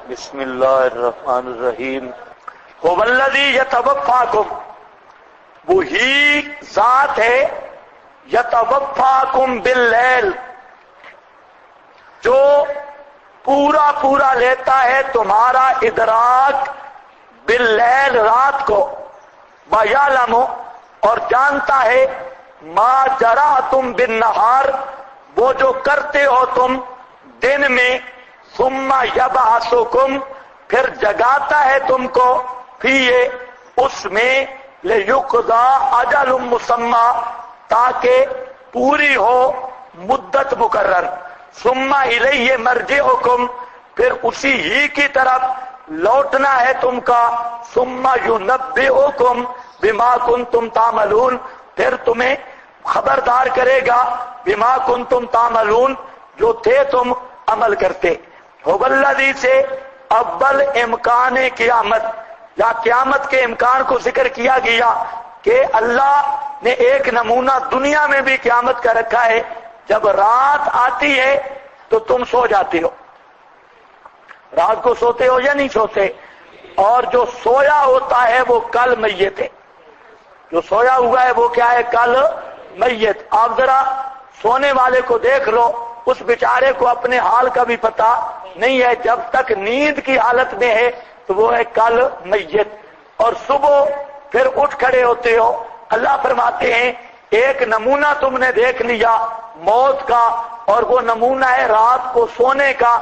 بسم اللہ الرحمن الرحیم هو الذی یتوفاکم، وہی ذات ہے یتوفاکم باللیل، جو پورا پورا لیتا ہے تمہارا ادراک باللیل، رات کو، وَيَعْلَمُ، اور جانتا ہے ما جرأتم بالنہار، وہ جو کرتے ہو تم دن میں، ثم یبعثکم، پھر جگاتا ہے تم کو، فیہ، اس میں، لیقضی اجل مسمی، تاکہ پوری ہو مدت مقرر، ثم الیہ مرجعکم، پھر اسی ہی کی طرف لوٹنا ہے تم کا، ثم ینبئکم بما کنتم تعملون، پھر تمہیں خبردار کرے گا بما کنتم تعملون، جو تھے تم عمل کرتے۔ هو الذی سے اول امکان قیامت، یا قیامت کے امکان کو ذکر کیا گیا کہ اللہ نے ایک نمونہ دنیا میں بھی قیامت کا رکھا ہے، جب رات آتی ہے تو تم سو جاتے ہو، رات کو سوتے ہو یا نہیں سوتے، اور جو سویا ہوتا ہے وہ کل میت ہے، جو سویا ہوا ہے وہ کیا ہے، کل میت۔ آپ ذرا سونے والے کو دیکھ لو، اس بیچارے کو اپنے حال کا بھی پتہ نہیں ہے، جب تک نیند کی حالت میں ہے تو وہ ہے کل میت، اور صبح پھر اٹھ کھڑے ہوتے ہو۔ اللہ فرماتے ہیں ایک نمونہ تم نے دیکھ لیا موت کا، اور وہ نمونہ ہے رات کو سونے کا۔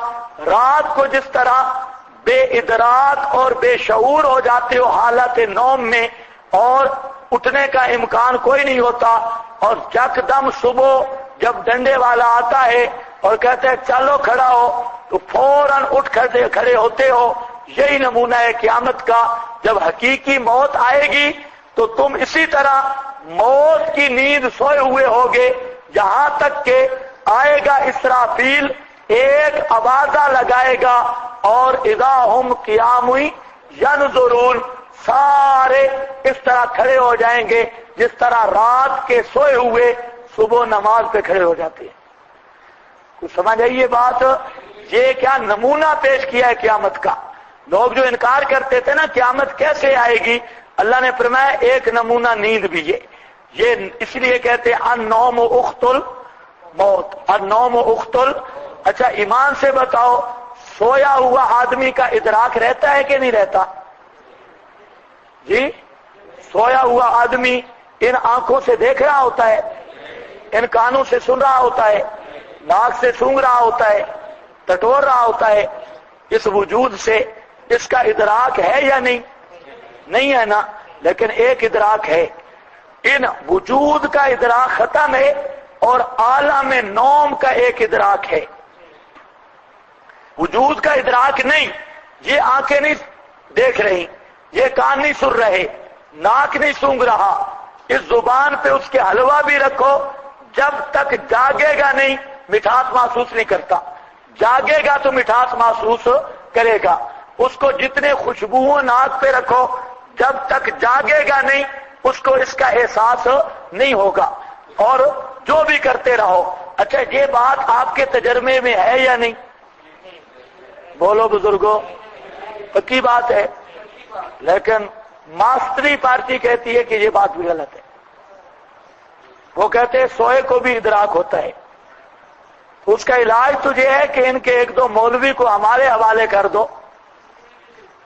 رات کو جس طرح بے ادراک اور بے شعور ہو جاتے ہو حالت نوم میں، اور اٹھنے کا امکان کوئی نہیں ہوتا، اور یکدم صبح جب ڈنڈے والا آتا ہے اور کہتے ہیں چلو کھڑا ہو، تو فوراً اٹھ کھڑے ہوتے ہو۔ یہی نمونہ ہے قیامت کا، جب حقیقی موت آئے گی تو تم اسی طرح موت کی نیند سوئے ہوئے ہوگے، یہاں تک کہ آئے گا اسرافیل، ایک آوازہ لگائے گا، اور اذا ہم قیام ینظرون، سارے اس طرح کھڑے ہو جائیں گے جس طرح رات کے سوئے ہوئے صبح نماز پہ کھڑے ہو جاتے ہیں۔ کچھ سمجھ آئیے بات؟ یہ کیا نمونہ پیش کیا ہے قیامت کا۔ لوگ جو انکار کرتے تھے نا قیامت کیسے آئے گی، اللہ نے فرمایا ایک نمونہ نیند بھی ہے۔ یہ اس لیے کہتے ہیں النوم اخت الموت، النوم اخت اچھا ایمان سے بتاؤ، سویا ہوا آدمی کا ادراک رہتا ہے کہ نہیں رہتا؟ جی، سویا ہوا آدمی ان آنکھوں سے دیکھ رہا ہوتا ہے، ان کانوں سے سن رہا ہوتا ہے، ناک سے سونگھ رہا ہوتا ہے، ٹٹور رہا ہوتا ہے، اس وجود سے اس کا ادراک ہے یا نہیں؟ نہیں ہے نا، لیکن ایک ادراک ہے، ان وجود کا ادراک ختم ہے، اور عالم نوم کا ایک ادراک ہے۔ وجود کا ادراک نہیں، یہ آنکھیں نہیں دیکھ رہی، یہ کان نہیں سن رہے، ناک نہیں سونگھ رہا، اس زبان پہ اس کے حلوہ بھی رکھو، جب تک جاگے گا نہیں مٹھاس محسوس نہیں کرتا، جاگے گا تو مٹھاس محسوس کرے گا۔ اس کو جتنے خوشبوؤں ناک پہ رکھو، جب تک جاگے گا نہیں اس کو اس کا احساس نہیں ہوگا، اور جو بھی کرتے رہو۔ اچھا یہ بات آپ کے تجربے میں ہے یا نہیں؟ بولو بزرگوں، پکی بات ہے، لیکن ماسٹری پارٹی کہتی ہے کہ یہ بات بھی غلط ہے۔ وہ کہتے ہیں سوئے کو بھی ادراک ہوتا ہے، اس کا علاج تو یہ ہے کہ ان کے ایک دو مولوی کو ہمارے حوالے کر دو،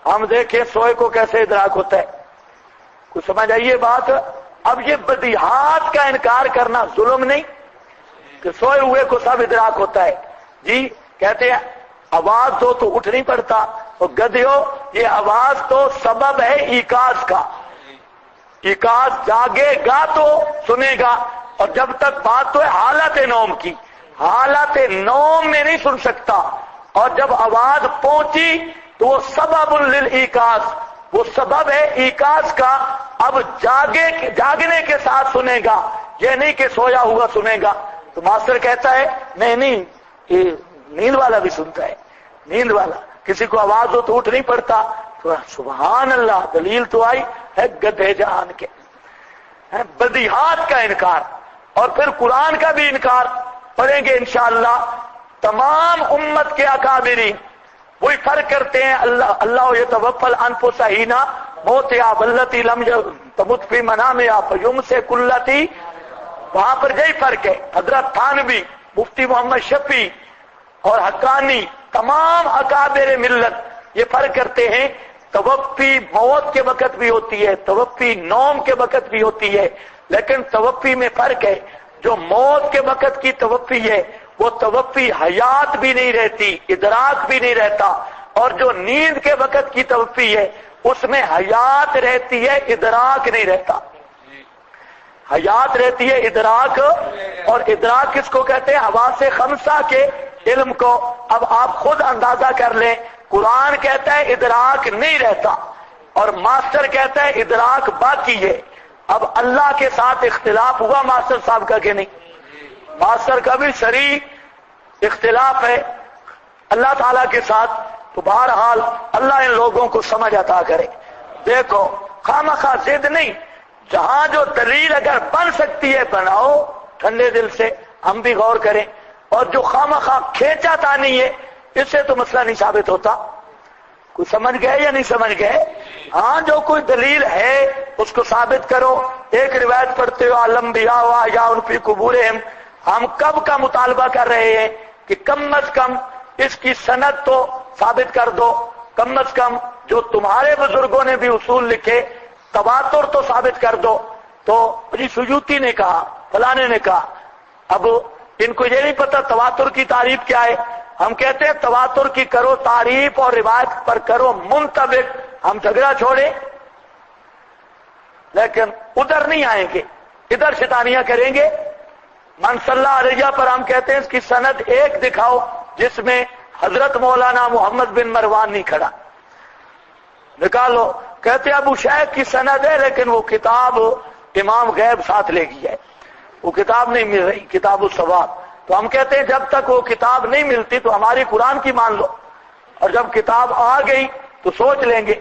ہم دیکھیں سوئے کو کیسے ادراک ہوتا ہے۔ کچھ سمجھ آئیے بات؟ اب یہ بدیہات کا انکار کرنا ظلم نہیں کہ سوئے ہوئے کو سب ادراک ہوتا ہے؟ جی کہتے ہیں آواز دو تو اٹھ نہیں پڑتا، اور گدھیو یہ آواز تو سبب ہے ایقاظ کا، ایقاظ جاگے گا تو سنے گا، اور جب تک بات تو ہے حالت نوم کی، حالت نوم میں نہیں سن سکتا، اور جب آواز پہنچی تو وہ سبب للایقاظ، وہ سبب ہے ایقاظ کا، اب جاگنے کے ساتھ سنے گا، یہ نہیں کہ سویا ہوا سنے گا۔ تو ماسٹر کہتا ہے نہیں یہ نیند والا بھی سنتا ہے، نیند والا کسی کو آواز ہو تو اٹھ نہیں پڑتا، تو سبحان اللہ، دلیل تو آئی ہے گدھے جہان کے، بدیہات کا انکار، اور پھر قرآن کا بھی انکار پڑھیں گے انشاءاللہ۔ تمام امت کے اکابرین وہی فرق کرتے ہیں. اللہ یتوفی الانفس حین موتہا واللتی لم تمت فی منامہا فیمسک التی. وہاں پر یہی فرق ہے. حضرت تھانوی، مفتی محمد شفیع اور حقانی، تمام اکابر ملت یہ فرق کرتے ہیں. توفی موت کے وقت بھی ہوتی ہے، توفی نوم کے وقت بھی ہوتی ہے، لیکن توفی میں فرق ہے. جو موت کے وقت کی توفی ہے وہ توفی حیات بھی نہیں رہتی، ادراک بھی نہیں رہتا. اور جو نیند کے وقت کی توفی ہے اس میں حیات رہتی ہے، ادراک نہیں رہتا. حیات رہتی ہے، ادراک. اور ادراک کس کو کہتے ہیں؟ حواس خمسہ کے علم کو. اب آپ خود اندازہ کر لیں، قرآن کہتا ہے ادراک نہیں رہتا اور ماسٹر کہتا ہے ادراک باقی ہے. اب اللہ کے ساتھ اختلاف ہوا ماسٹر صاحب کا کہ نہیں؟ ماسٹر کا بھی شریک اختلاف ہے اللہ تعالیٰ کے ساتھ. تو بہرحال اللہ ان لوگوں کو سمجھ عطا کرے. دیکھو خامخواہ ضد نہیں، جہاں جو دلیل اگر بن سکتی ہے بناؤ ٹھنڈے دل سے، ہم بھی غور کریں. اور جو خامخواہ کھینچا تانی ہے اس سے تو مسئلہ نہیں ثابت ہوتا. کوئی سمجھ گئے یا نہیں سمجھ گئے؟ ہاں جو کوئی دلیل ہے اس کو ثابت کرو. ایک روایت پڑھتے ہو الانبیاء واحیاء فی قبورہم، ہم کب کا مطالبہ کر رہے ہیں کہ کم از کم اس کی سند تو ثابت کر دو، کم از کم جو تمہارے بزرگوں نے بھی اصول لکھے تواتر تو ثابت کر دو. تو جی سجوتی نے کہا، فلانے نے کہا. اب ان کو یہ نہیں پتا تواتر کی تعریف کیا ہے. ہم کہتے ہیں تواتر کی کرو تعریف اور روایت پر کرو منطبق، ہم جھگڑا چھوڑیں. لیکن ادھر نہیں آئیں گے، ادھر شیطانیاں کریں گے. من صلی علیہ پر ہم کہتے ہیں اس کی سند ایک دکھاؤ جس میں حضرت مولانا محمد بن مروان نہیں کھڑا. نکالو. کہتے ہیں ابو شیخ کی سند ہے لیکن وہ کتاب امام غیب ساتھ لے گئی ہے، وہ کتاب نہیں مل رہی، کتاب الثواب. تو ہم کہتے ہیں جب تک وہ کتاب نہیں ملتی تو ہماری قرآن کی مان لو، اور جب کتاب آ گئی تو سوچ لیں گے.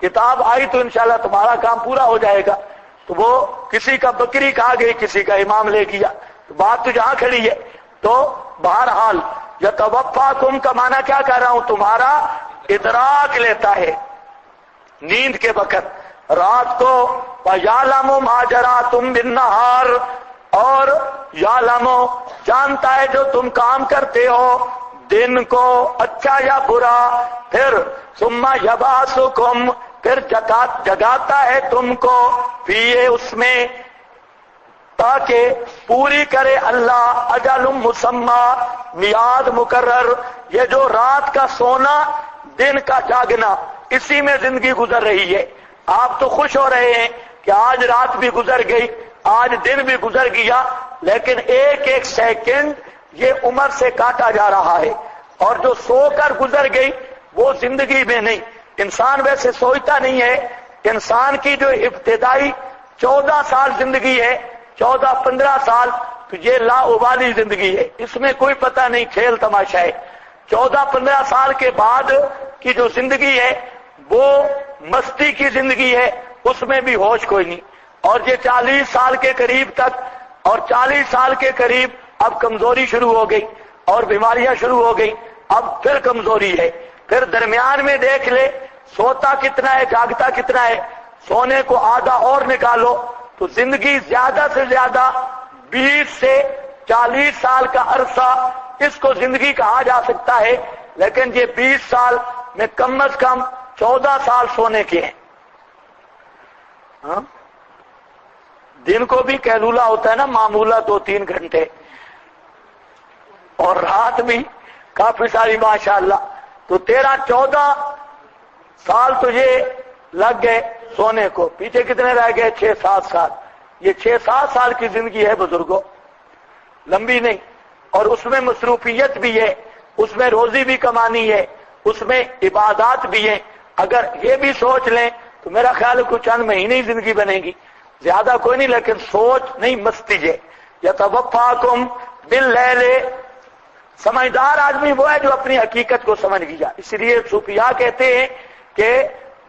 کتاب آئی تو انشاءاللہ تمہارا کام پورا ہو جائے گا. تو وہ کسی کا بکری کھا گئی، کسی کا امام لے گیا، تو بات تو جہاں کھڑی ہے. تو بہرحال یتوفاکم کا معنی کیا کہہ رہا ہوں؟ تمہارا ادراک لیتا ہے نیند کے وقت رات کو. وَيَعْلَمُ مَا جَرَاتُمْ بِالنَّهَارِ، اور یعلم جانتا ہے جو تم کام کرتے ہو دن کو، اچھا یا برا. پھر ثم یبعثکم، پھر جگاتا ہے تم کو فیہ اس میں، تاکہ پوری کرے اللہ اجل مسمى میعاد مقرر. یہ جو رات کا سونا دن کا جاگنا اسی میں زندگی گزر رہی ہے. آپ تو خوش ہو رہے ہیں کہ آج رات بھی گزر گئی، آج دن بھی گزر گیا، لیکن ایک ایک سیکنڈ یہ عمر سے کاٹا جا رہا ہے. اور جو سو کر گزر گئی وہ زندگی میں نہیں. انسان ویسے سوچتا نہیں ہے. انسان کی جو ابتدائی 14 سال زندگی ہے، 14-15 سال، تو یہ لا ابالی زندگی ہے، اس میں کوئی پتہ نہیں، کھیل تماشا ہے. 14-15 سال کے بعد کی جو زندگی ہے وہ مستی کی زندگی ہے، اس میں بھی ہوش کوئی نہیں. اور یہ 40 سال کے قریب تک، اور 40 سال کے قریب اب کمزوری شروع ہو گئی اور بیماریاں شروع ہو گئی، اب پھر کمزوری ہے. پھر درمیان میں دیکھ لے سوتا کتنا ہے، جاگتا کتنا ہے. سونے کو آدھا اور نکالو تو زندگی زیادہ سے زیادہ 20 سے 40 سال کا عرصہ اس کو زندگی کہا جا سکتا ہے. لیکن یہ 20 سال میں کم از کم 14 سال سونے کے ہیں. دن کو بھی قیلولہ ہوتا ہے نا، معمولہ 2-3 گھنٹے، اور رات بھی کافی ساری ماشاءاللہ. تو 13-14 سال تو یہ لگ گئے سونے کو. پیچھے کتنے رہ گئے؟ 6-7 سال. یہ 6-7 سال کی زندگی ہے بزرگوں، لمبی نہیں. اور اس میں مصروفیت بھی ہے، اس میں روزی بھی کمانی ہے، اس میں عبادات بھی ہیں. اگر یہ بھی سوچ لیں تو میرا خیال ہے کچھ چند مہینے ہی زندگی بنے گی، زیادہ کوئی نہیں. لیکن سوچ نہیں، مستی ہے. یتوفاکم باللیل، سمجھدار آدمی وہ ہے جو اپنی حقیقت کو سمجھ گیا. اس لیے صوفیاء کہتے ہیں کہ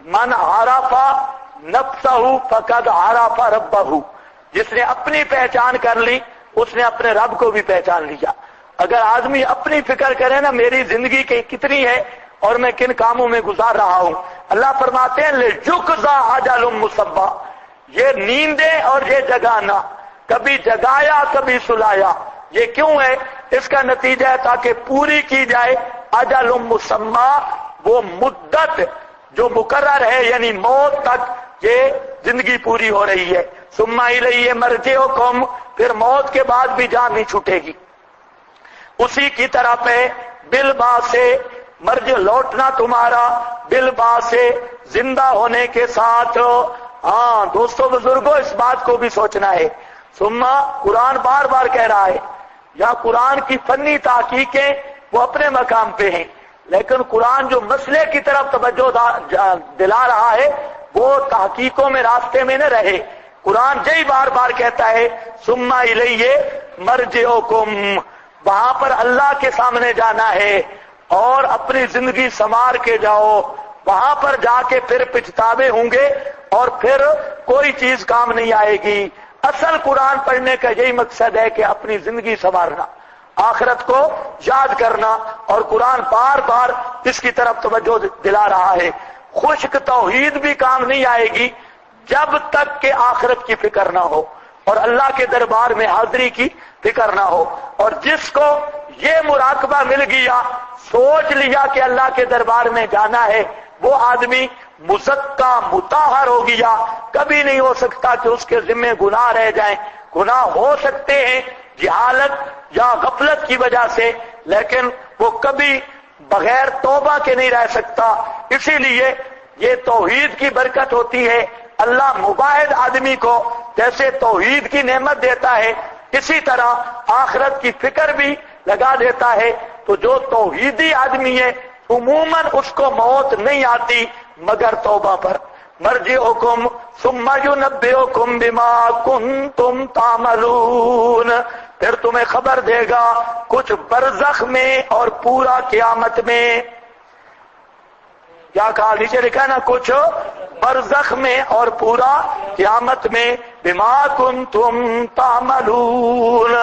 من عرف نفسہ فقد عرف ربہ، جس نے اپنی پہچان کر لی اس نے اپنے رب کو بھی پہچان لیا. اگر آدمی اپنی فکر کرے نا میری زندگی کی کتنی ہے، اور میں کن کاموں میں گزار رہا ہوں. اللہ فرماتے ہیں لِجُقْضَى أَجَلٌ مُّسَمًّى، یہ نیندیں اور یہ جگانا، کبھی جگایا کبھی سلایا، یہ کیوں ہے؟ اس کا نتیجہ ہے تاکہ پوری کی جائے اجل مسمى، وہ مدت جو مقرر ہے، یعنی موت تک یہ زندگی پوری ہو رہی ہے. ثم الیہ مرجعکم، پھر موت کے بعد بھی جان نہیں چھوٹے گی. اسی کی طرف ہے بالبعث، مرج لوٹنا تمہارا، بالبعث زندہ ہونے کے ساتھ. ہاں دوستو بزرگوں، اس بات کو بھی سوچنا ہے. ثم قرآن بار بار کہہ رہا ہے، یا قرآن کی فنی تحقیقیں وہ اپنے مقام پہ ہیں، لیکن قرآن جو مسئلے کی طرف توجہ دلا رہا ہے وہ تحقیقوں میں راستے میں نہ رہے. قرآن جی بار بار کہتا ہے ثم الیہ مرجعکم، وہاں پر اللہ کے سامنے جانا ہے اور اپنی زندگی سنوار کے جاؤ. وہاں پر جا کے پھر پچھتاوے ہوں گے اور پھر کوئی چیز کام نہیں آئے گی. اصل قرآن پڑھنے کا یہی مقصد ہے کہ اپنی زندگی سنوارنا، آخرت کو یاد کرنا، اور قرآن بار بار اس کی طرف توجہ دلا رہا ہے. خشک توحید بھی کام نہیں آئے گی جب تک کہ آخرت کی فکر نہ ہو اور اللہ کے دربار میں حاضری کی فکر نہ ہو. اور جس کو یہ مراقبہ مل گیا، سوچ لیا کہ اللہ کے دربار میں جانا ہے، وہ آدمی مزکا مطہر ہو گیا. کبھی نہیں ہو سکتا کہ اس کے ذمہ گناہ رہ جائیں. گناہ ہو سکتے ہیں جہالت یا غفلت کی وجہ سے، لیکن وہ کبھی بغیر توبہ کے نہیں رہ سکتا. اسی لیے یہ توحید کی برکت ہوتی ہے. اللہ مباحد آدمی کو جیسے توحید کی نعمت دیتا ہے، اسی طرح آخرت کی فکر بھی لگا دیتا ہے. تو جو توحیدی آدمی ہے عموماً اس کو موت نہیں آتی مگر توبہ پر. مرجعکم ثم ینبئکم بما کنتم تعملون، پھر تمہیں خبر دے گا کچھ برزخ میں اور پورا قیامت میں. کیا کہا نیچے لکھا ہے نا، کچھ برزخ میں اور پورا قیامت میں. بما کنتم تعملون،